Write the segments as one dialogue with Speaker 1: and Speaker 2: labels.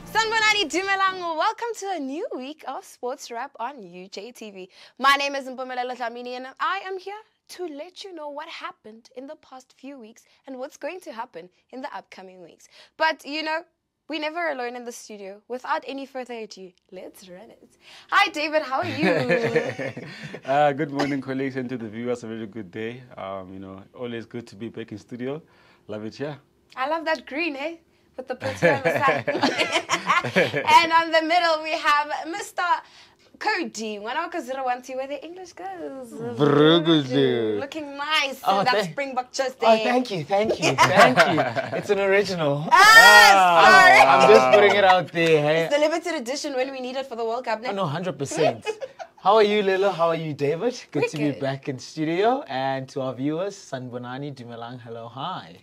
Speaker 1: Sanibonani Dumelang, welcome to a new week of Sports Wrap on UJTV. My name is Mpumelelo Dlamini and I am here to let you know what happened in the past few weeks and what's going to happen in the upcoming weeks. But you know, we're never alone in the studio. Without any further ado, let's run it. Hi David, how are you?
Speaker 2: Good morning, colleagues, and to the viewers, a very good day. Always good to be back in studio. Love it, yeah.
Speaker 1: I love that green, eh? With the picture on the side. And on the middle, we have Mr. Cody. Where the English goes. Looking nice in that Springbok chest there.
Speaker 3: Oh, thank you. Thank you. It's an original.
Speaker 1: Sorry.
Speaker 3: I'm just putting it out there. Hey?
Speaker 1: It's the limited edition when we need it for the World Cup.
Speaker 3: Oh, no, 100%. How are you, Lilo? How are you, David? Good to be back in studio. And to our viewers, Sanibonani Dumelang, hello, hi.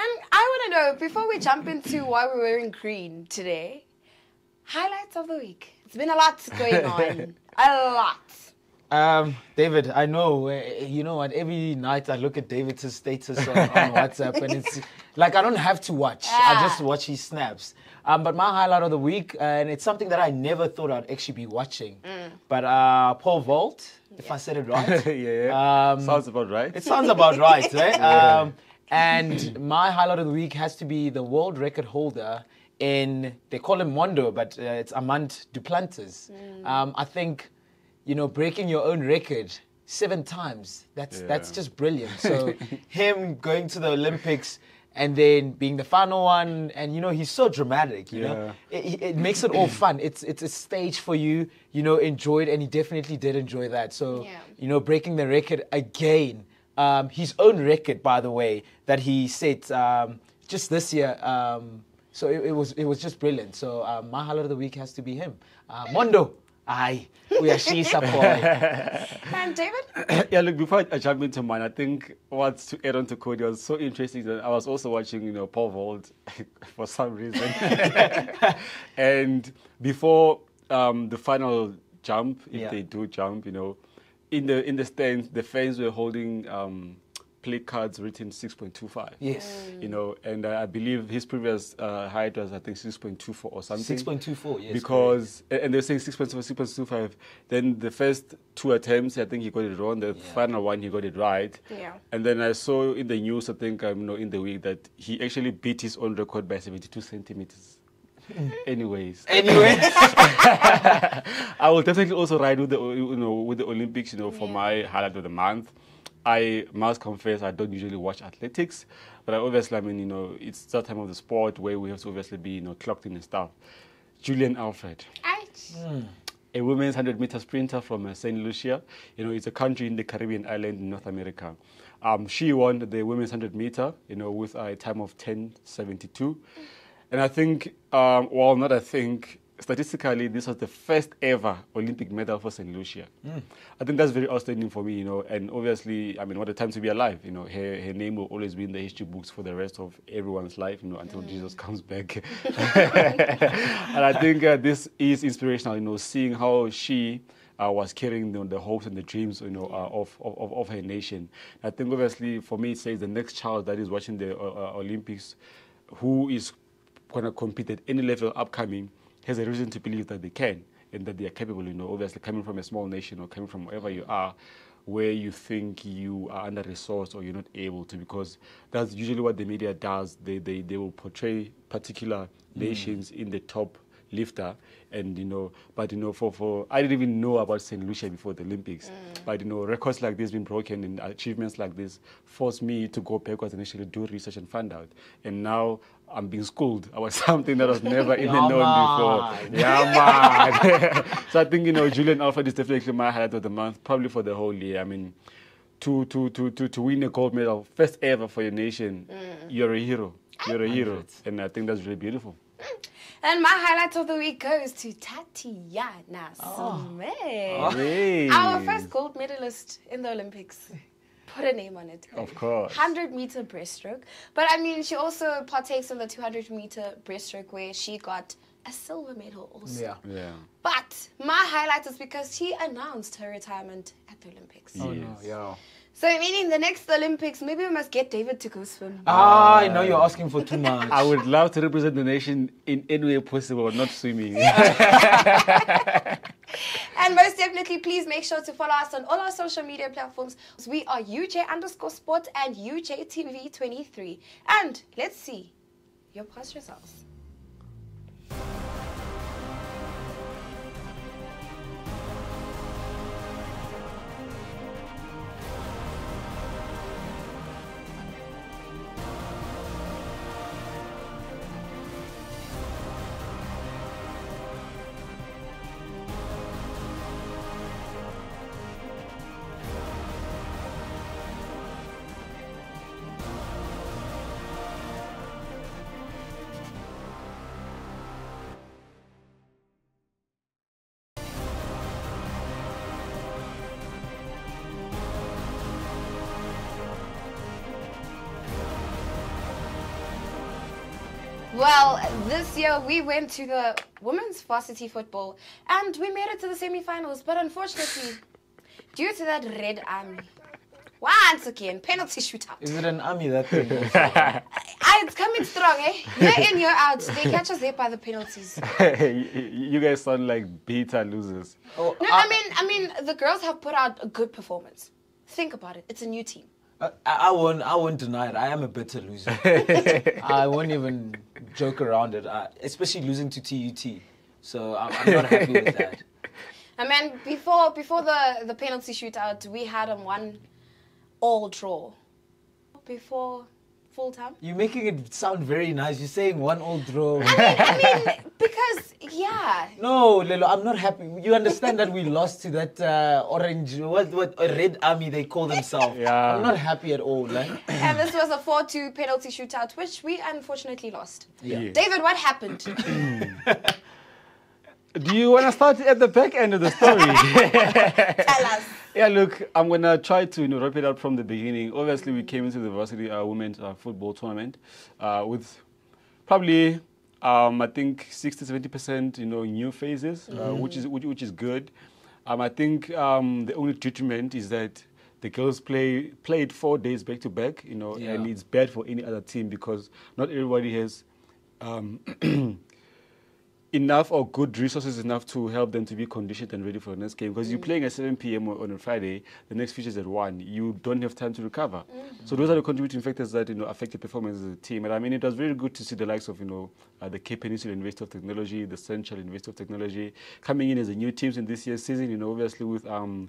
Speaker 1: And I want to know, before we jump into why we're wearing green today, highlights of the week. It's been a lot going on. A lot.
Speaker 3: David, I know, you know what, every night I look at David's status on WhatsApp and it's like I don't have to watch. I just watch his snaps. But my highlight of the week, and it's something that I never thought I'd actually be watching. But Paul Vault, if I said it right.
Speaker 2: Yeah. Sounds about right.
Speaker 3: It sounds about right, right? And my highlight of the week has to be the world record holder in, they call him Mondo, but it's Amand Duplantis. I think, you know, breaking your own record 7 times, that's just brilliant. So him going to the Olympics and then being the final one, and you know, he's so dramatic, you know, it makes it all fun. It's a stage for you, you know, enjoy it, and he definitely did enjoy that. So, you know, breaking the record again, his own record, by the way, that he set just this year. So it was just brilliant. So my highlight of the week has to be him. Mondo, aye, we are Shisa boy.
Speaker 1: And David?
Speaker 2: Yeah, look, before I jump into mine, I think what's to add on to Cody was so interesting that I was also watching, you know, Paul Vault for some reason. And before the final jump, if they do jump, you know, in the stands, the fans were holding play cards written 6.25.
Speaker 3: Yes.
Speaker 2: You know, and I believe his previous height was, I think, 6.24 or something.
Speaker 3: 6.24, yes.
Speaker 2: Because, and they were saying 6.24, 6.25. Then the first 2 attempts, I think he got it wrong. The final one, he got it right.
Speaker 1: Yeah.
Speaker 2: And then I saw in the news, I think, you know, in the week, that he actually beat his own record by 72 centimeters. Anyways, I will definitely also ride with the Olympics, you know, for my highlight of the month. I must confess I don't usually watch athletics, but obviously, I mean, you know, it's that time of the sport where we have to obviously be, you know, clocked in and stuff. Julian Alfred, a women's 100-meter sprinter from St. Lucia. You know, it's a country in the Caribbean island in North America. She won the women's 100-meter, you know, with a time of 10:72. And I think, statistically, this was the first ever Olympic medal for St. Lucia. I think that's very outstanding for me, you know, and obviously, I mean, what a time to be alive, you know. Her name will always be in the history books for the rest of everyone's life, you know, until Jesus comes back. And I think this is inspirational, you know, seeing how she was carrying the hopes and the dreams, you know, of her nation. I think, obviously, for me, it says the next child that is watching the Olympics, who is going to compete at any level upcoming, has a reason to believe that they can and that they are capable, you know, obviously coming from a small nation or coming from wherever you are, where you think you are under-resourced or you're not able to, because that's usually what the media does. They will portray particular nations in the top lifter, and you know, but you know, for I didn't even know about St. Lucia before the Olympics, but you know, records like this being broken and achievements like this forced me to go backwards and actually do research and find out, and now I'm being schooled about something that was never even known before. Yeah, man. So I think, you know, Julian Alfred is definitely my highlight of the month, probably for the whole year. I mean, to win a gold medal, first ever for your nation, you're a hero. You're a hero, and I think that's really beautiful.
Speaker 1: And my highlight of the week goes to Tatiana Sumer. Our first gold medalist in the Olympics. Put a name on it.
Speaker 2: Of course.
Speaker 1: 100-meter breaststroke. But I mean, she also partakes in the 200-meter breaststroke where she got a silver medal also.
Speaker 2: Yeah.
Speaker 1: But my highlight is because she announced her retirement at the Olympics.
Speaker 3: Oh, no, yeah.
Speaker 1: So meaning the next Olympics, maybe we must get David to go swim.
Speaker 3: I know you're asking for too much.
Speaker 2: I would love to represent the nation in any way possible, but not swimming.
Speaker 1: And most definitely, please make sure to follow us on all our social media platforms. We are UJ_sport and UJTV23. And let's see your past results. Well, this year we went to the women's varsity football and we made it to the semi-finals, but unfortunately, due to that red army, once again, penalty shootout.
Speaker 3: Is it an army, that thing?
Speaker 1: It's coming strong, eh? Year in, year out, they catch us there by the penalties.
Speaker 2: You guys sound like beta losers.
Speaker 3: Oh,
Speaker 1: No, I mean, the girls have put out a good performance. Think about it. It's a new team.
Speaker 3: I won't deny it. I am a bitter loser. I won't even joke around it, especially losing to TUT. So I'm not happy with that.
Speaker 1: I mean, before the penalty shootout, we had a 1-all draw. Before full time.
Speaker 3: You're making it sound very nice. You're saying 1-all draw.
Speaker 1: I mean, because, yeah.
Speaker 3: No, Lelo, I'm not happy. You understand that we lost to that orange, what a red army they call themselves.
Speaker 2: Yeah.
Speaker 3: I'm not happy at all. Like.
Speaker 1: And this was a 4-2 penalty shootout, which we unfortunately lost.
Speaker 3: Yeah.
Speaker 1: David, what happened?
Speaker 2: Do you want to start at the back end of the story?
Speaker 1: Tell us.
Speaker 2: Yeah, look, I'm going to try to wrap it up from the beginning. Obviously, we came into the varsity women's football tournament with probably, I think, 60-70%, new faces, which is good. I think the only detriment is that the girls played 4 days back to back, and it's bad for any other team because not everybody has enough or good resources enough to help them to be conditioned and ready for the next game. Because you're playing at 7 p.m. on a Friday, the next feature is at 1. You don't have time to recover. So those are the contributing factors that affect the performance of the team. And I mean, it was very good to see the likes of the Cape Peninsula University of Technology, the Central University of Technology coming in as the new teams in this year's season. Obviously with 2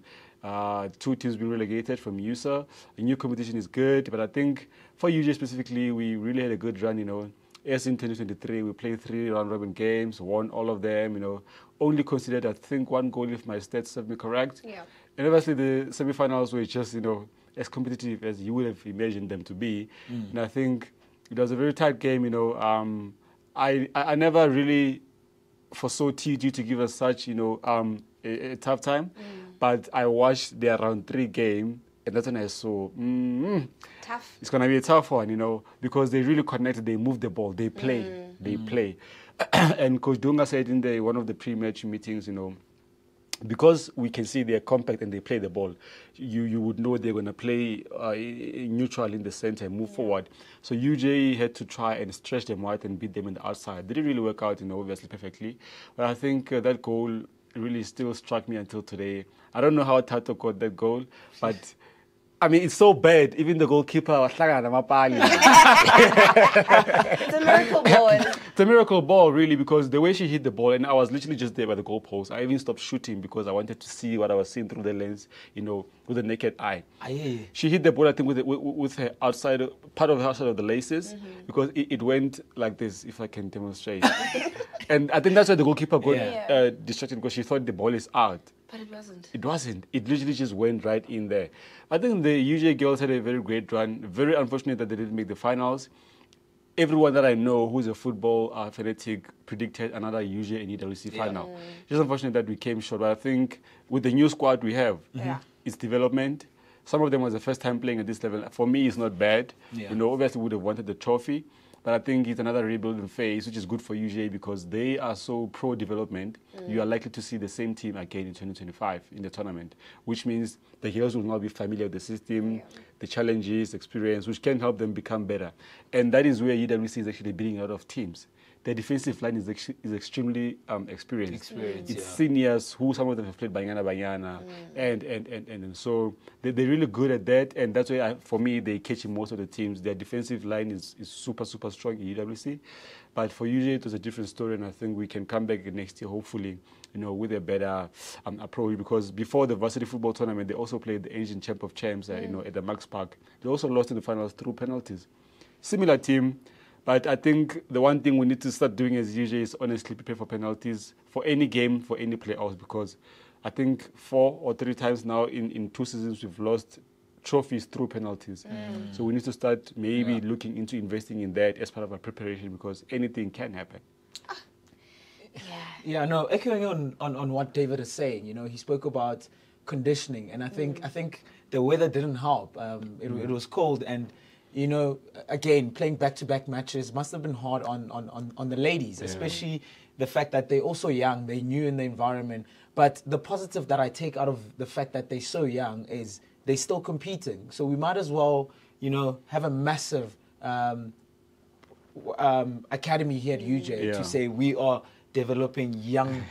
Speaker 2: teams being relegated from USA, a new competition is good. But I think for UJ specifically, we really had a good run. As in 2023, we played 3 round-robin games, won all of them, only considered, I think, 1 goal if my stats serve me correct.
Speaker 1: Yeah.
Speaker 2: And obviously the semi-finals were just, as competitive as you would have imagined them to be. And I think it was a very tight game, I never really foresaw TUG to give us such, a tough time. But I watched their round 3 game, and that's when I saw,
Speaker 1: Tough.
Speaker 2: it's going to be a tough one, because they really connected. They move the ball. They play. They play. And Coach Dunga said in one of the pre-match meetings, because we can see they're compact and they play the ball, you would know they're going to play neutral in the center and move forward. So UJ had to try and stretch them out and beat them in the outside. Didn't really work out, obviously perfectly. But I think that goal really still struck me until today. I don't know how Tato got that goal, but I mean, it's so bad. Even the goalkeeper was like,
Speaker 1: It's a miracle ball.
Speaker 2: It's a miracle ball, really, because the way she hit the ball, and I was literally just there by the goalpost. I even stopped shooting because I wanted to see what I was seeing through the lens, with the naked eye. She hit the ball, I think, with her outside, part of the outside of the laces, because it went like this, if I can demonstrate. And I think that's why the goalkeeper got distracted, because she thought the ball is out.
Speaker 1: But it wasn't.
Speaker 2: It wasn't. It literally just went right in there. I think the UJ girls had a very great run. Very unfortunate that they didn't make the finals. Everyone that I know who's a football fanatic predicted another UJ and EWC final. Just unfortunate that we came short. But I think with the new squad we have, it's development. Some of them was the first time playing at this level. For me, it's not bad. Obviously, we would have wanted the trophy. But I think it's another rebuilding phase, which is good for UJ because they are so pro-development. You are likely to see the same team again in 2025 in the tournament, which means the girls will now be familiar with the system, the challenges, experience, which can help them become better. And that is where UWC is actually beating a lot of teams. Their defensive line is extremely experienced. It's seniors who some of them have played Banyana, and so they're really good at that. And that's why, for me, they catch in most of the teams. Their defensive line is super, super strong in UWC. But for UJ, it was a different story, and I think we can come back next year, hopefully, with a better approach. Because before the varsity football tournament, they also played the Asian Champ of Champs, at the Max Park. They also lost in the finals through penalties. Similar team. But I think the one thing we need to start doing as UJ is honestly prepare for penalties for any game, for any playoffs, because I think 4 or 3 times now in 2 seasons we've lost trophies through penalties. So we need to start maybe looking into investing in that as part of our preparation because anything can happen.
Speaker 3: Yeah, no, echoing on what David is saying, he spoke about conditioning, and I think the weather didn't help. It was cold, and again, playing back-to-back matches must have been hard on the ladies, especially the fact that they're also young, they're new in the environment. But the positive that I take out of the fact that they're so young is they're still competing. So we might as well, have a massive academy here at UJ to say we are developing young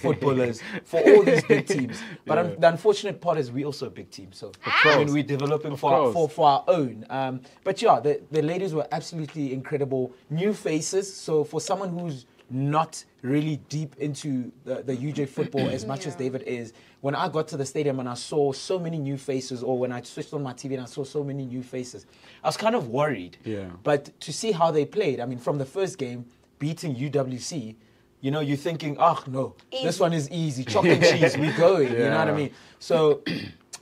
Speaker 3: footballers for all these big teams. But the unfortunate part is we're also a big team. So we're developing for our own. But the ladies were absolutely incredible. New faces. So for someone who's not really deep into the UJ football as much as David is, when I got to the stadium and I saw so many new faces, or when I switched on my TV and I saw so many new faces, I was kind of worried. But to see how they played, I mean, from the first game, beating UWC, you're thinking, no, this one is easy. Chalk and cheese, we're going. You know what I mean? So,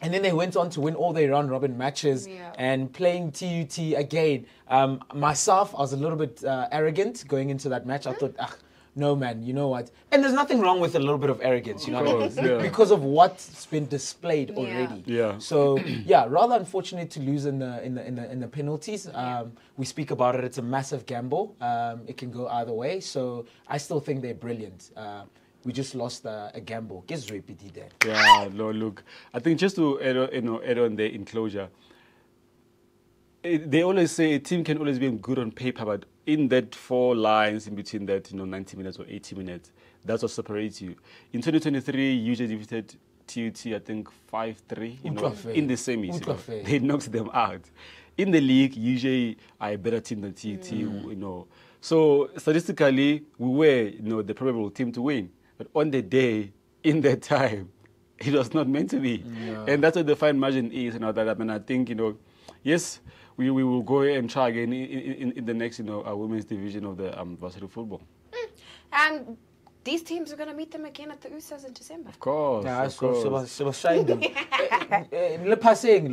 Speaker 3: and then they went on to win all their round-robin matches and playing TUT again. Myself, I was a little bit arrogant going into that match. I thought, no, man, you know what? And there's nothing wrong with a little bit of arrogance, you know what I mean? Because of what's been displayed already. So, rather unfortunate to lose in the penalties. We speak about it. It's a massive gamble. It can go either way. So I still think they're brilliant. We just lost a gamble. Guess repeated that.
Speaker 2: Yeah, no, look. I think just to add on the enclosure, they always say a team can always be good on paper, but in that 4 lines in between that, 90 minutes or 80 minutes, that's what separates you. In 2023, UJ defeated TUT, I think 5-3, in the semis. They knocked them out. In the league, UJ are a better team than TUT, So statistically, we were, the probable team to win. But on the day, in that time, it was not meant to be. And that's what the fine margin is. I think, yes, we will go and try again in the next, our women's division of the varsity football.
Speaker 1: And these teams are going to meet them again at the USAs in December.
Speaker 2: Of course.
Speaker 3: Yeah,
Speaker 2: of course.
Speaker 3: So Le passing.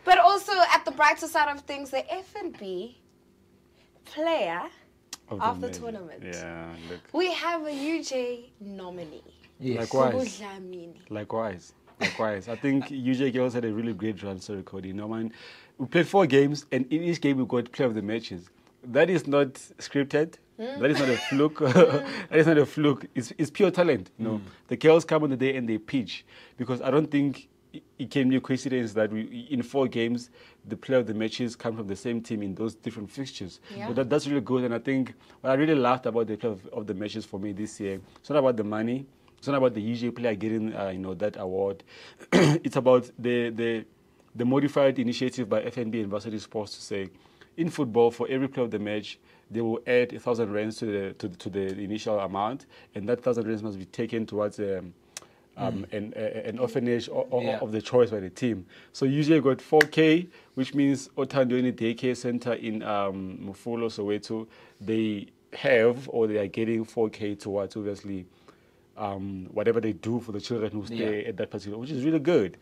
Speaker 1: But also, at the brighter side of things, the F&B player of the tournament.
Speaker 2: Yeah, look.
Speaker 1: We have a UJ nominee.
Speaker 3: Yes.
Speaker 2: Likewise. I think UJ girls had a really great transfer record. We played 4 games, and in each game we got player of the matches. That is not scripted. That is not a fluke. That is not a fluke. It's pure talent. The girls come on the day and they pitch, because I don't think it can be a coincidence that in 4 games the player of the matches come from the same team in those different fixtures. So that's really good. And I think what I really laughed about the player of the matches for me this year, it's not about the money. It's not about the UJ player getting, that award. It's about the modified initiative by FNB and Varsity Sports to say, in football, for every player of the match, they will add 1,000 rands to the initial amount, and that 1,000 rands must be taken towards an orphanage of the choice by the team. So UJ got 4K, which means Otandweni Daycare Center in Mufulo, Soweto, they are getting 4K towards, obviously, whatever they do for the children who stay at that particular, which is really good.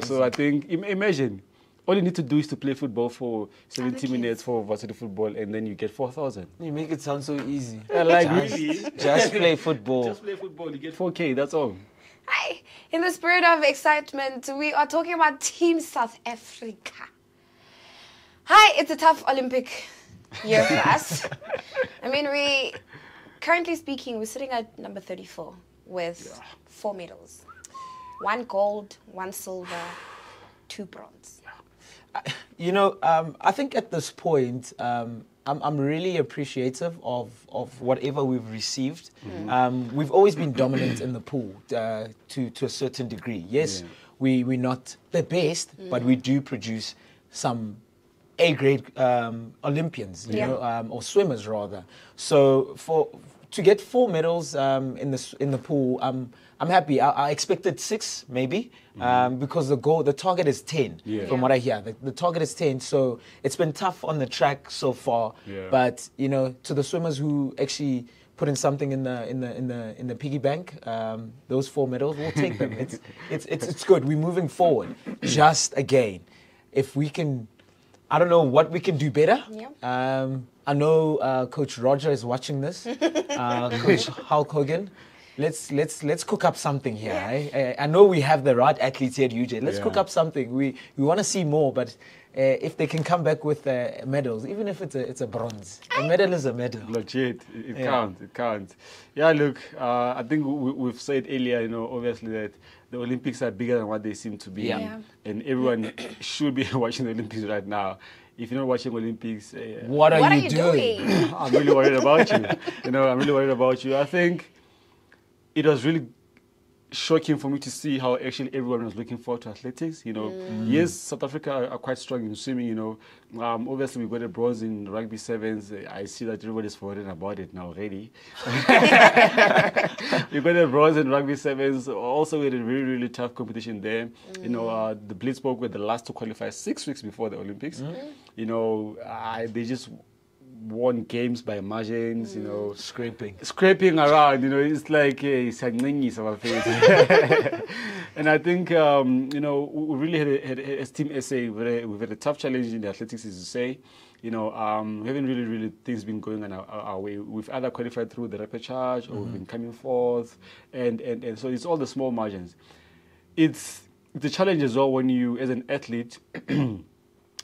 Speaker 2: So I think, imagine, all you need to do is to play football for 70 minutes for varsity football, and then you get 4,000.
Speaker 3: You make it sound so easy.
Speaker 2: Just
Speaker 3: play football.
Speaker 2: Just play football, you get 4K, that's all.
Speaker 1: Hi. In the spirit of excitement, we are talking about Team South Africa. Hi, it's a tough Olympic year for us. I mean, currently speaking, we're sitting at number 34 with 4 medals. 1 gold, 1 silver, 2 bronze.
Speaker 3: You know, I think at this point, I'm really appreciative of whatever we've received. We've always been dominant in the pool to a certain degree. Yes, we're not the best, but we do produce some A-grade Olympians, you know, or swimmers rather. So to get 4 medals in the pool, I'm happy. I expected 6 maybe because the target is 10 from what I hear. The target is 10, so it's been tough on the track so far. But you know, to the swimmers who actually put in something in the piggy bank, those 4 medals, we'll take them. It's good. We're moving forward. Just again, if we can, I don't know what we can do better. I know Coach Roger is watching this. Coach Hulk Hogan. Let's cook up something here. I know we have the right athletes here at UJ. Let's cook up something. We want to see more, but if they can come back with medals, even if it's a bronze, a medal is a medal.
Speaker 2: Legit, it counts. It counts. Yeah, look, I think we've said earlier, you know, obviously that the Olympics are bigger than what they seem to be, and everyone should be watching the Olympics right now. If you're not watching Olympics,
Speaker 3: what are you doing?
Speaker 2: I'm really worried about you. You know, I'm really worried about you. I think it was really shocking for me to see how actually everyone was looking forward to athletics. You know, yes, South Africa are quite strong in swimming. You know, obviously we got a bronze in rugby sevens. I see that everybody's forgetting about it now already. We got a bronze in rugby sevens. Also, we had a really, really tough competition there. You know, the Blitzburg were the last to qualify 6 weeks before the Olympics. You know, they just won games by margins, you know. Scraping around, you know. It's like, it's our face. And I think, you know, we really had a Team SA. We've had a tough challenge in the athletics, as you say. You know, we haven't really things been going on our way. We've either qualified through the repechage or we've been coming forth. And so it's all the small margins. It's the challenge as well when you, as an athlete,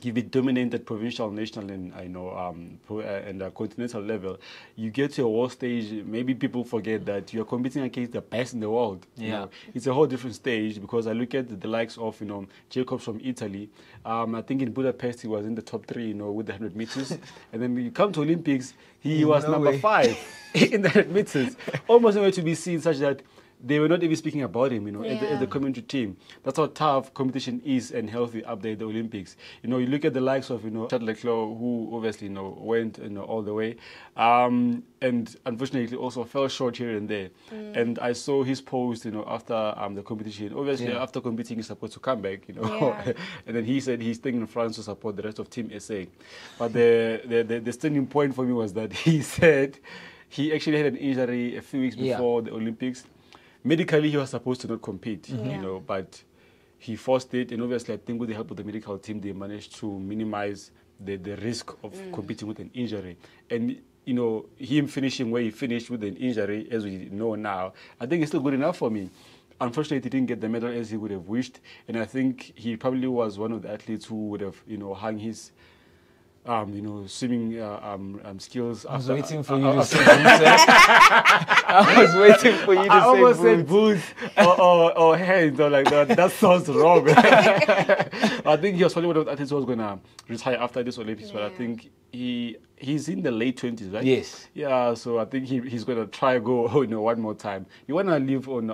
Speaker 2: you've been dominant at provincial, national, and and continental level. You get to a world stage. Maybe people forget that you're competing against the best in the world. You know, it's a whole different stage because I look at the likes of Jacobs from Italy. I think in Budapest he was in the top 3. You know, with the 100 meters, and then you come to Olympics, he was number 5 in the 100 meters, almost nowhere to be seen, such that they were not even speaking about him, you know, as the commentary team. That's how tough competition is and healthy up there at the Olympics. You know, you look at the likes of, Charles Leclerc, who obviously, went, all the way. And unfortunately also fell short here and there. And I saw his post, after the competition. Obviously, after competing, he's supposed to come back, and then he said he's staying in France to support the rest of Team SA. But the standing point for me was that he said he actually had an injury a few weeks before the Olympics. Medically, he was supposed to not compete, but he forced it. And obviously, I think with the help of the medical team, they managed to minimize the risk of competing with an injury. And, him finishing where he finished with an injury, as we know now, I think it's still good enough for me. Unfortunately, he didn't get the medal as he would have wished. And I think he probably was one of the athletes who would have, hung his swimming skills.
Speaker 3: I was waiting for you to say boots. I was waiting for you to say boots.
Speaker 2: I almost said boots or hands or like that. That sounds wrong. I think he was probably one of the athletes who was going to retire after this Olympics, but I think he's in the late 20s, right?
Speaker 3: Yes.
Speaker 2: Yeah, so I think he's going to try go one more time. You want to live on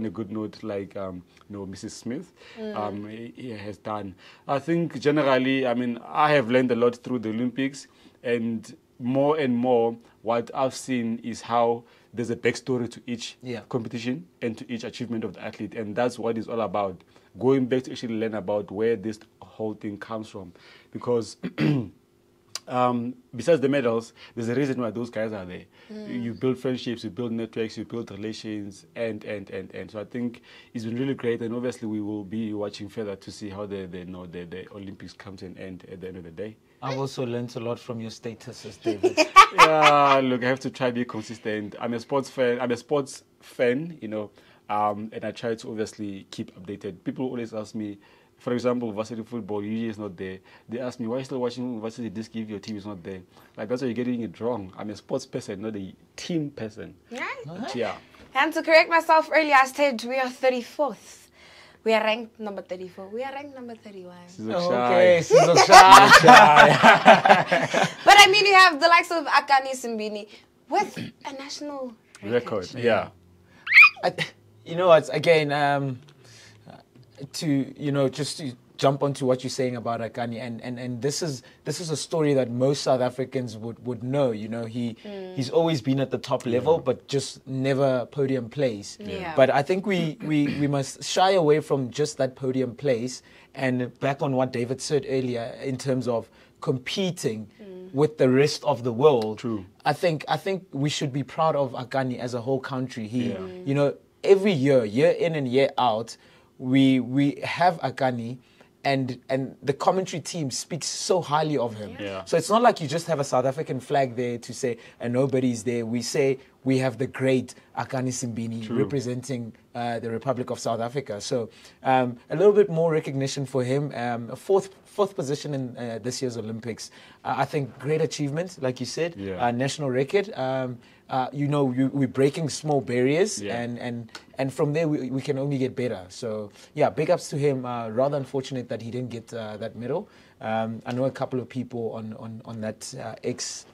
Speaker 2: a good note like Mrs. Smith he has done. I think generally, I have learned a lot through the Olympics, and more what I've seen is how there's a backstory to each competition and to each achievement of the athlete, and that's what it's all about. Going back to actually learn about where this whole thing comes from, because besides the medals, there's a reason why those guys are there. You build friendships, you build networks, you build relations, and so I think it's been really great, and obviously we will be watching further to see how the Olympics come to an end at the end of the day.
Speaker 3: I've also learned a lot from your statuses, David.
Speaker 2: Yeah, look, I have to try to be consistent. I'm a sports fan, and I try to obviously keep updated. People always ask me, for example, varsity football, UJ is not there. They ask me, why are you still watching varsity disc if your team is not there? Like, that's why you're getting it wrong. I'm a sports person, not a team person.
Speaker 1: Right?
Speaker 2: But yeah.
Speaker 1: And to correct myself earlier, I said we are 34th. We are ranked number 34. We are ranked number 31.
Speaker 3: Okay, Sizok Shy.
Speaker 1: But I mean, you have the likes of Akani Simbini with a national record.
Speaker 2: Yeah.
Speaker 3: You know what? Again, just to jump onto what you're saying about Akani, and this is a story that most South Africans would know. You know, he's always been at the top level, but just never podium place.
Speaker 1: Yeah.
Speaker 3: But I think we must shy away from just that podium place and back on what David said earlier in terms of competing with the rest of the world.
Speaker 2: True.
Speaker 3: I think we should be proud of Akani as a whole country. You know, every year in and year out, we have Akani, and the commentary team speaks so highly of him.
Speaker 2: Yeah.
Speaker 3: So it's not like you just have a South African flag there to say, and nobody's there. We say we have the great Akani Simbini representing the Republic of South Africa. So a little bit more recognition for him. A fourth position in this year's Olympics. I think great achievement, like you said, national record. We're breaking small barriers, and from there we can only get better. So yeah, big ups to him. Rather unfortunate that he didn't get that medal. I know a couple of people on that X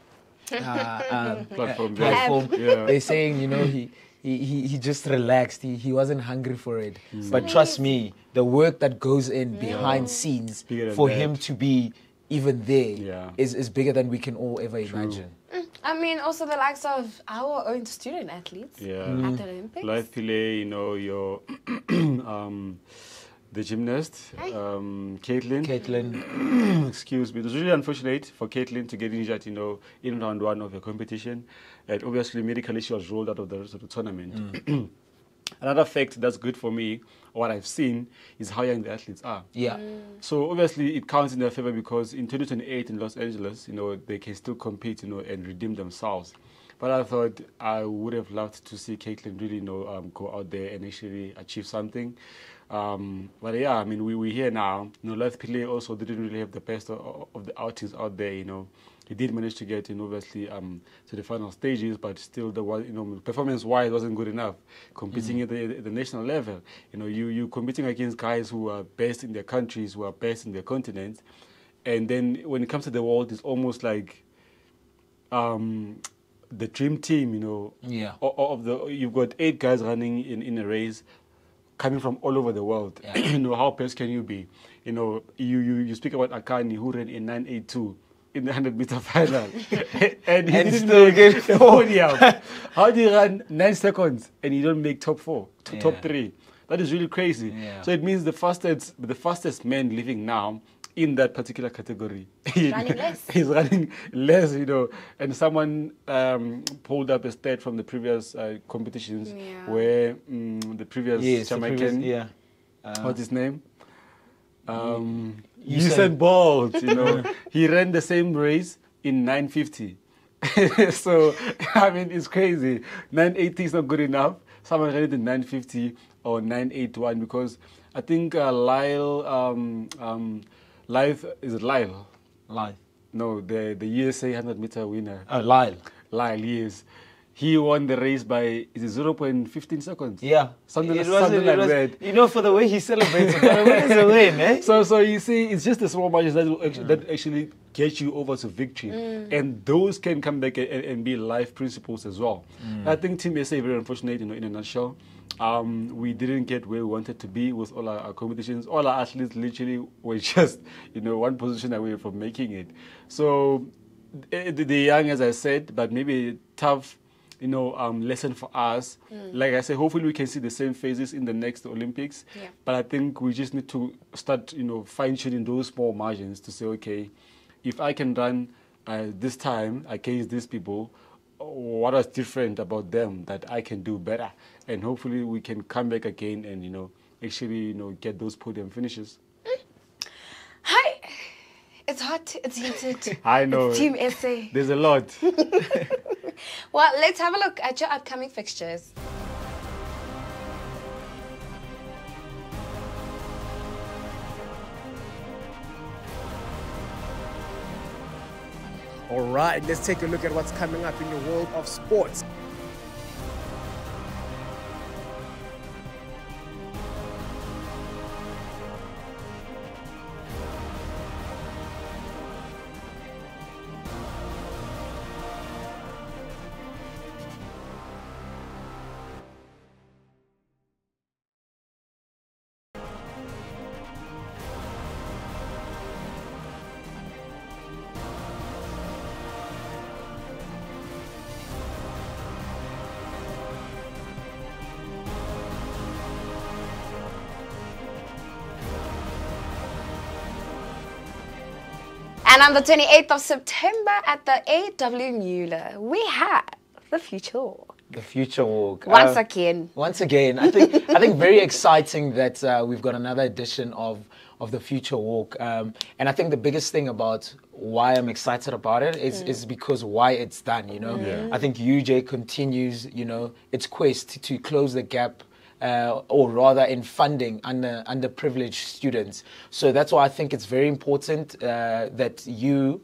Speaker 2: Platform.
Speaker 3: They're saying, you know, he just relaxed. He wasn't hungry for it. But trust me, the work that goes in behind scenes for him to be even there is bigger than we can all ever imagine.
Speaker 1: I mean, also the likes of our own student athletes at the Olympics.
Speaker 2: Blythe Pillay, you know, your the gymnast, Caitlin. Excuse me. It was really unfortunate for Caitlin to get injured, you know, in round one of the competition. And obviously, medically, she was rolled out of the rest of the tournament. Another fact that's good for me, what I've seen, is how young the athletes are.
Speaker 3: Yeah.
Speaker 2: So obviously it counts in their favor because in 2028 in Los Angeles, you know, they can still compete, you know, and redeem themselves. But I thought I would have loved to see Caitlin really, you know, go out there and actually achieve something. But yeah, I mean, we're here now. You know, Blythe Pillay also didn't really have the best of the outings out there, you know. He did manage to get in, obviously, to the final stages, but still, performance-wise, wasn't good enough. Competing at the national level, you know, you competing against guys who are best in their countries, who are best in their continent, and then when it comes to the world, it's almost like the dream team, you know.
Speaker 3: Yeah.
Speaker 2: You've got 8 guys running in a race, coming from all over the world. You know, how best can you be? You know, you speak about Akani, who ran in 9.82. In the 100-meter final, and he didn't
Speaker 3: still get
Speaker 2: the podium. How do you run 9 seconds and you don't make top 4 to top 3? That is really crazy.
Speaker 3: Yeah.
Speaker 2: So it means the fastest man living now in that particular category he's running less, you know. And someone pulled up a stat from the previous competitions where the previous Jamaican, what's his name? Usain Bolt, you know, he ran the same race in 9:50. So, I mean, it's crazy. 9:80 is not good enough. Someone ran it in 9:50 or 9:81 because I think Lyle, is it Lyle?
Speaker 3: Lyle.
Speaker 2: No, the USA 100-meter winner.
Speaker 3: Oh, Lyle.
Speaker 2: Lyle, yes. He won the race by, is it 0.15 seconds?
Speaker 3: Yeah.
Speaker 2: Something like that.
Speaker 3: You know, for the way he celebrates it, but a win is a win, eh?
Speaker 2: So you see, it's just the small margins that actually get you over to victory. And those can come back and be life principles as well. I think Team SA very unfortunate, you know, in a nutshell. We didn't get where we wanted to be with all our competitions. All our athletes literally were just, you know, one position away from making it. So the young, as I said, but maybe tough, you know, lesson for us. Like I said, hopefully we can see the same phases in the next Olympics. Yeah. But I think we just need to start, you know, fine-tuning those small margins to say, okay, if I can run this time against these people, what is different about them that I can do better? And hopefully we can come back again and, you know, actually, you know, get those podium finishes.
Speaker 1: Hi. It's hot. It's heated.
Speaker 2: I know.
Speaker 1: It's Team SA.
Speaker 2: There's a lot.
Speaker 1: Well, let's have a look at your upcoming fixtures.
Speaker 4: All right, let's take a look at what's coming up in the world of sports.
Speaker 1: And on the 28th of September at the A.W. Mueller, we have the Future Walk.
Speaker 3: The Future Walk.
Speaker 1: Once again.
Speaker 3: Once again. I think very exciting that we've got another edition of the Future Walk. And I think the biggest thing about why I'm excited about it is because why it's done, you know.
Speaker 2: Yeah.
Speaker 3: I think UJ continues, you know, its quest to close the gap or rather in funding underprivileged students. So that's why I think it's very important that you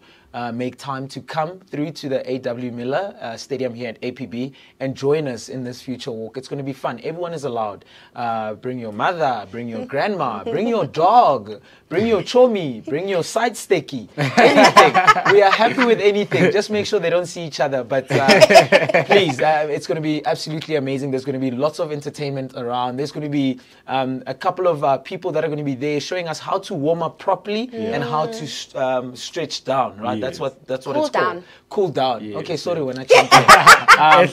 Speaker 3: make time to come through to the A.W. Miller Stadium here at APB and join us in this Future Walk. It's going to be fun. Everyone is allowed. Bring your mother, bring your grandma, bring your dog, bring your chomi, bring your side sticky, anything. We are happy with anything. Just make sure they don't see each other. But please, it's going to be absolutely amazing. There's going to be lots of entertainment around. There's going to be a couple of people that are going to be there showing us how to warm up properly and how to stretch down, right?
Speaker 2: Yes.
Speaker 3: That's what
Speaker 1: Cool
Speaker 3: it's
Speaker 1: down.
Speaker 3: called. Cool down.
Speaker 2: Yes,
Speaker 3: Okay, sorry
Speaker 2: yes.
Speaker 3: when I jumped in.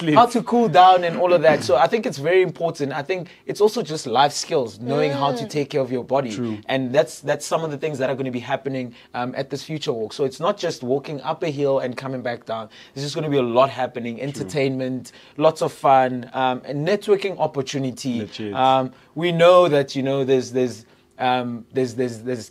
Speaker 2: least.
Speaker 3: How to cool down and all of that. So I think it's very important. I think it's also just life skills, knowing how to take care of your body.
Speaker 2: True.
Speaker 3: And that's some of the things that are going to be happening at this Future Walk. So it's not just walking up a hill and coming back down. There's just going to be a lot happening. Entertainment, lots of fun, and networking opportunity.
Speaker 2: Legit.
Speaker 3: We know that, you know, there's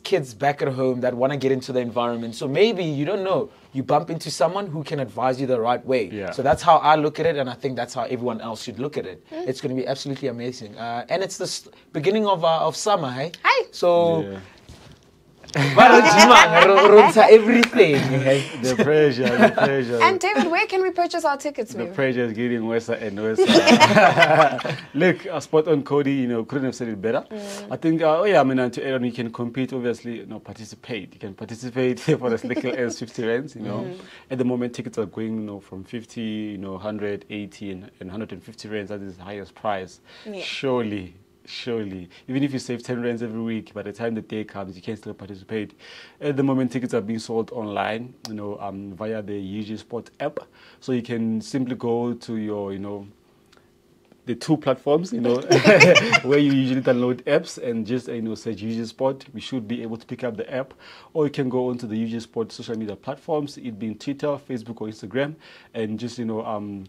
Speaker 3: kids back at home that want to get into the environment. So maybe, you don't know, you bump into someone who can advise you the right way.
Speaker 2: Yeah.
Speaker 3: So that's how I look at it, and I think that's how everyone else should look at it. It's going to be absolutely amazing. And it's the beginning of summer, hey?
Speaker 1: Hi.
Speaker 3: So...
Speaker 2: Yeah.
Speaker 3: everything. Hey?
Speaker 2: The pressure.
Speaker 1: And David, where can we purchase our tickets,
Speaker 2: The
Speaker 1: maybe?
Speaker 2: pressure is getting worse and worse. Look, spot on, Cody. You know, couldn't have said it better. I think. I mean, to Aaron, you can compete. Obviously, you know, participate. You can participate for as little as 50 rands. You know, at the moment, tickets are going, you know, from 50, you know, 180 and 150 rands. That is the highest price.
Speaker 1: Yeah.
Speaker 2: Surely, even if you save 10 rands every week, by the time the day comes, you can still participate. At the moment, tickets are being sold online, you know, via the UJ Sport app. So you can simply go to your, you know, the two platforms, you know, where you usually download apps and just, you know, search UJ Sport. We should be able to pick up the app, or you can go onto the UJ Sport social media platforms, it being Twitter, Facebook, or Instagram, and just, you know,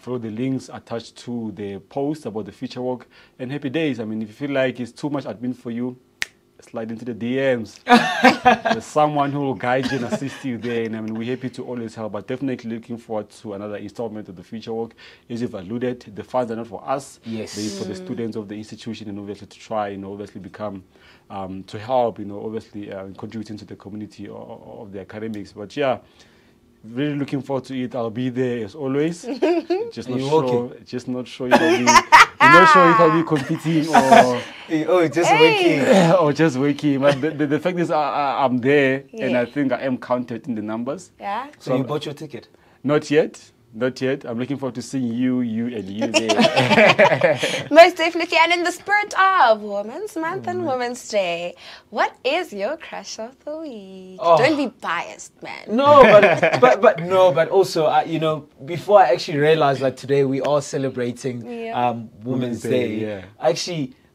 Speaker 2: follow the links attached to the post about the Future Walk, and happy days. I mean, if you feel like it's too much admin for you, slide into the DMs. There's someone who will guide you and assist you there. And I mean, we're happy to always help, but definitely looking forward to another installment of the Future Walk. As you've alluded, the funds are not for us.
Speaker 3: Yes.
Speaker 2: They're for the students of the institution, and obviously to try, you know, obviously become, to help, you know, obviously contributing to the community of the academics. But yeah, really looking forward to it. I'll be there as always. Just not sure. Just not sure if I'll be. I'm not sure if I'll be competing or
Speaker 3: just waking.
Speaker 2: or just waking. But the fact is, I'm there, and
Speaker 1: Yeah.
Speaker 2: I think I am counted in the numbers.
Speaker 1: Yeah.
Speaker 3: So you bought your ticket?
Speaker 2: Not yet. Not yet. I'm looking forward to seeing you and you there.
Speaker 1: Most definitely. And in the spirit of Women's Month and Women's Day, what is your crush of the week?
Speaker 3: Oh.
Speaker 1: Don't be biased, man.
Speaker 3: No, but also, you know, before I actually realized that today we are celebrating Women's Day.
Speaker 2: Yeah.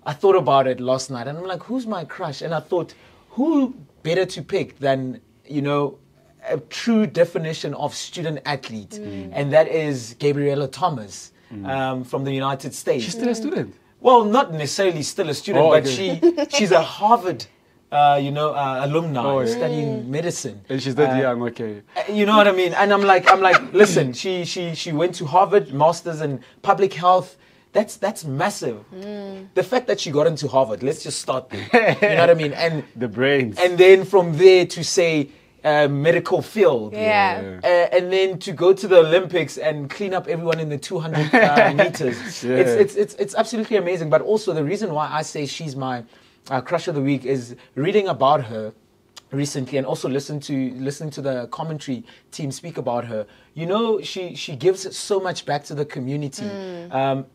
Speaker 3: I thought about it last night, and I'm like, who's my crush? And I thought, who better to pick than, you know, a true definition of student athlete, and that is Gabriella Thomas from the United States.
Speaker 2: She's still a student.
Speaker 3: Well, not necessarily still a student, but
Speaker 2: okay.
Speaker 3: she's a Harvard, alumni studying medicine.
Speaker 2: And she's that young, okay.
Speaker 3: You know what I mean? And I'm like, listen, she went to Harvard, masters in public health. That's massive. The fact that she got into Harvard, let's just start there. You know what I mean? And
Speaker 2: The brains.
Speaker 3: and then from there to say, medical field.
Speaker 1: Yeah.
Speaker 3: And then to go to the Olympics and clean up everyone in the 200 meters.
Speaker 2: Yeah.
Speaker 3: It's absolutely amazing. But also the reason why I say she's my crush of the week is reading about her recently and also listening to the commentary team speak about her. You know, she gives so much back to the community.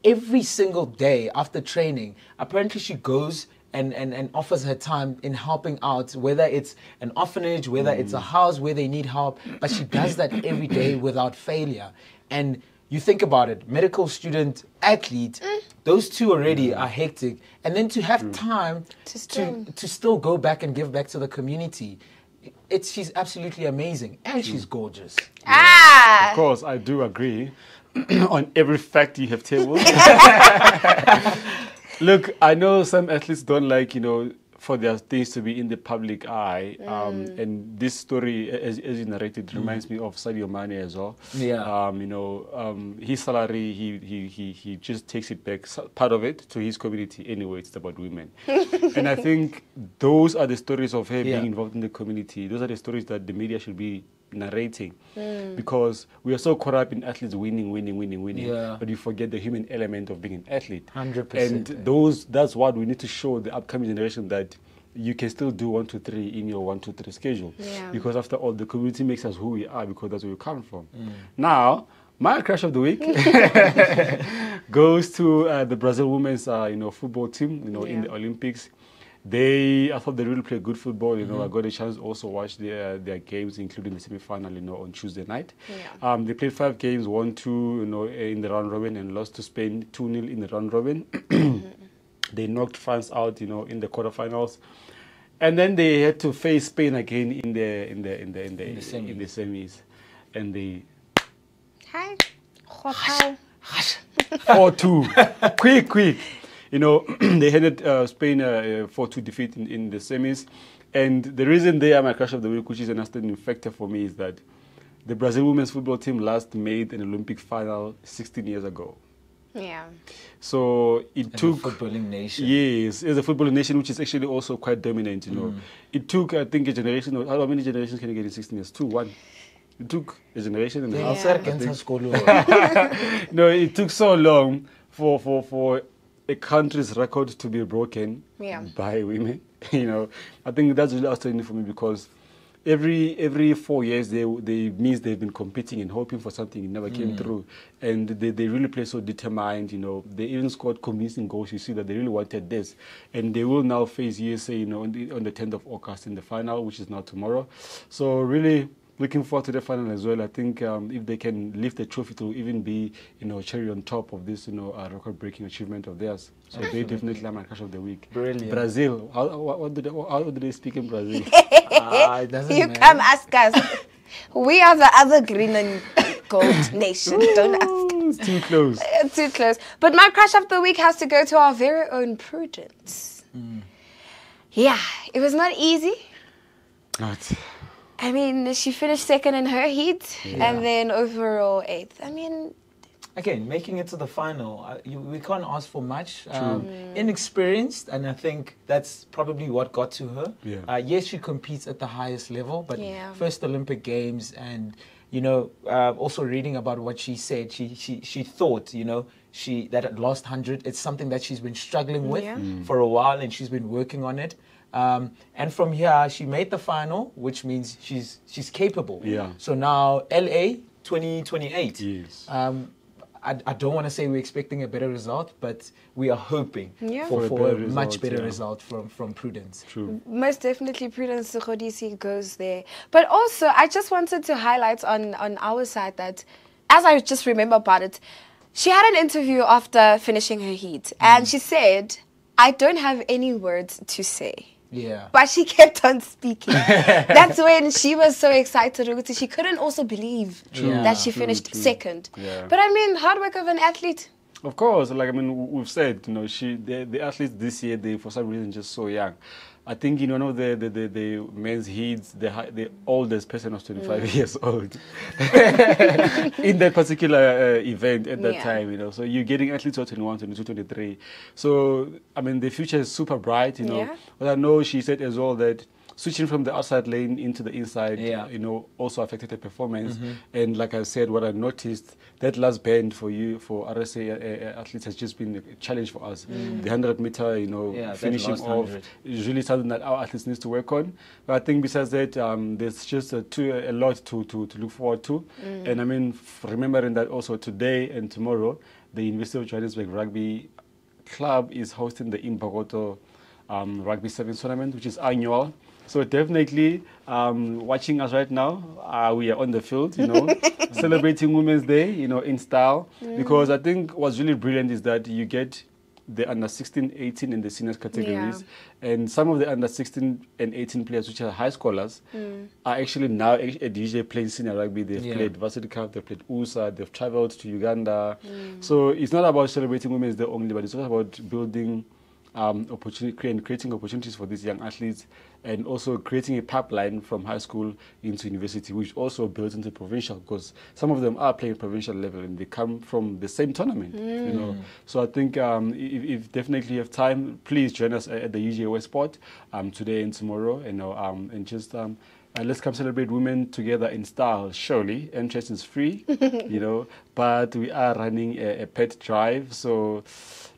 Speaker 3: Every single day after training, apparently she goes and offers her time in helping out, whether it's an orphanage, whether it's a house where they need help, but she does that every day without failure. And you think about it, medical student, athlete, those two already are hectic. And then to have time to still go back and give back to the community, she's absolutely amazing. And she's gorgeous.
Speaker 1: Ah!
Speaker 2: Of course, I do agree on every fact you have tabled. Look, I know some athletes don't like, for their things to be in the public eye. And this story, as you narrated, reminds me of Sadio Mane as well.
Speaker 3: Yeah.
Speaker 2: His salary, he just takes it back, part of it, to his community. Anyway, it's about women. And I think those are the stories of her being involved in the community. Those are the stories that the media should be narrating, because we are so caught up in athletes winning, but you forget the human element of being an athlete.
Speaker 3: 100%.
Speaker 2: And that's what we need to show the upcoming generation, that you can still do 1, 2, 3 in your 1, 2, 3 schedule.
Speaker 1: Yeah.
Speaker 2: Because after all, the community makes us who we are, because that's where we come from. Now, my crush of the week goes to the Brazil women's football team. In the Olympics. I thought they really played good football. I got a chance to also watch their games, including the semi-final, on Tuesday night.
Speaker 1: Yeah.
Speaker 2: They played 5 games, won 2, in the round robin, and lost to Spain 2-0 in the round robin. They knocked France out, in the quarterfinals, and then they had to face Spain again in the semis, and they
Speaker 1: Hi.
Speaker 2: 4-2, quick. They handed Spain a 4-2 defeat in the semis. And the reason they are my crush of the week, which is an outstanding factor for me, is that the Brazil women's football team last made an Olympic final 16 years ago.
Speaker 1: Yeah.
Speaker 2: So it took...
Speaker 3: a footballing nation.
Speaker 2: Yes, it's a footballing nation, which is actually also quite dominant, It took, I think, a generation. How many generations can you get in 16 years? 2, 1. It took a generation and a half. No, it took so long for a country's record to be broken by women. I think that's really outstanding for me, because every 4 years they means they've been competing and hoping for something. It never came through, and they really play so determined. They even scored convincing goals. You see that they really wanted this, and they will now face USA on the 10th of August in the final, which is now tomorrow. So really looking forward to the final as well. I think if they can lift the trophy, to even be cherry on top of this record-breaking achievement of theirs. So they definitely are my crush of the week.
Speaker 3: Brilliant.
Speaker 2: Brazil. How do they speak in Brazil?
Speaker 3: It doesn't
Speaker 1: You
Speaker 3: matter.
Speaker 1: come ask us. We are the other green and gold nation. Don't ask.
Speaker 2: It's too close.
Speaker 1: Too close. But my crush of the week has to go to our very own Prudence. Yeah, it was not easy.
Speaker 2: Not.
Speaker 1: I mean, she finished second in her heat and then overall 8th. I mean,
Speaker 3: again, making it to the final, we can't ask for much. Inexperienced, and I think that's probably what got to her.
Speaker 2: Yeah.
Speaker 3: Yes, she competes at the highest level, but first Olympic Games, and also reading about what she said, she thought, that at last 100, it's something that she's been struggling with for a while, and she's been working on it. And from here, she made the final, which means she's capable.
Speaker 2: Yeah.
Speaker 3: So now, LA 2028.
Speaker 2: Yes.
Speaker 3: I don't want to say we're expecting a better result, but we are hoping for a much better result from Prudence.
Speaker 2: True.
Speaker 1: most definitely Prudence Sukhodisi goes there. But also, I just wanted to highlight on our side that, as I just remember about it, she had an interview after finishing her heat, and she said, I don't have any words to say.
Speaker 3: Yeah.
Speaker 1: But she kept on speaking. That's when she was so excited. She couldn't also believe that she finished second.
Speaker 2: Yeah.
Speaker 1: But I mean, hard work of an athlete.
Speaker 2: Of course, we've said, the athletes this year, they for some reason just so young. I think in one of the men's heats, the oldest person was 25 years old in that particular event at that time. So you're getting athletes who are 21, 22, 23. So I mean, the future is super bright. But I know she said as well that switching from the outside lane into the inside,
Speaker 3: Yeah.
Speaker 2: you know, also affected the performance. And like I said, what I noticed, that last bend for RSA athletes has just been a challenge for us. The 100-meter, you know,
Speaker 3: Yeah, that
Speaker 2: finishing
Speaker 3: last
Speaker 2: off
Speaker 3: 100.
Speaker 2: is really something that our athletes need to work on. But I think besides that, there's just a lot to look forward to. And I mean, remembering that also today and tomorrow, the University of Johannesburg Rugby Club is hosting the Imbokoto Rugby Sevens tournament, which is annual. So definitely watching us right now, we are on the field, you know, celebrating Women's Day, you know, in style. Because I think what's really brilliant is that you get the under 16, 18 and the seniors categories. And some of the under 16 and 18 players, which are high scholars, are actually now at UJ playing senior rugby. They've played Varsity Cup, they've played USA, they've traveled to Uganda. So it's not about celebrating Women's Day only, but it's also about building creating opportunities for these young athletes, and also creating a pipeline from high school into university, which also builds into provincial, because some of them are playing provincial level and they come from the same tournament, you know. So I think if definitely you have time, please join us at the UJ West Sport today and tomorrow, you know, and just let's come celebrate women together in style. Surely, entrance is free, you know, but we are running a pet drive, so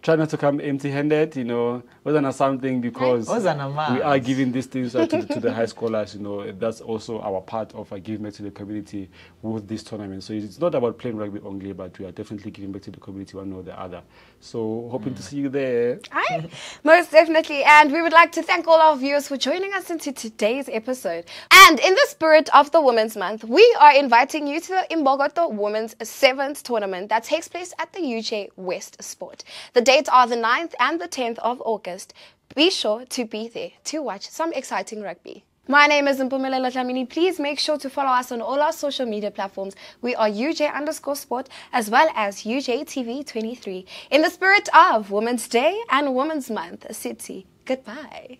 Speaker 2: try not to come empty-handed, you know, wasn't something, because we are giving these things to the high scholars, you know. That's also our part of giving back to the community with this tournament. So it's not about playing rugby only, but we are definitely giving back to the community one way or the other. So hoping to see you there.
Speaker 1: Aye, most definitely. And we would like to thank all our viewers for joining us into today's episode. And in the spirit of the Women's Month, we are inviting you to the Imbokoto Women's Sevens tournament that takes place at the UJ West Sport. The dates are the 9th and the 10th of August. Be sure to be there to watch some exciting rugby. My name is Mpumelelo Dlamini. Please make sure to follow us on all our social media platforms. We are UJ_sport as well as UJTV 23. In the spirit of Women's Day and Women's Month, City. Goodbye.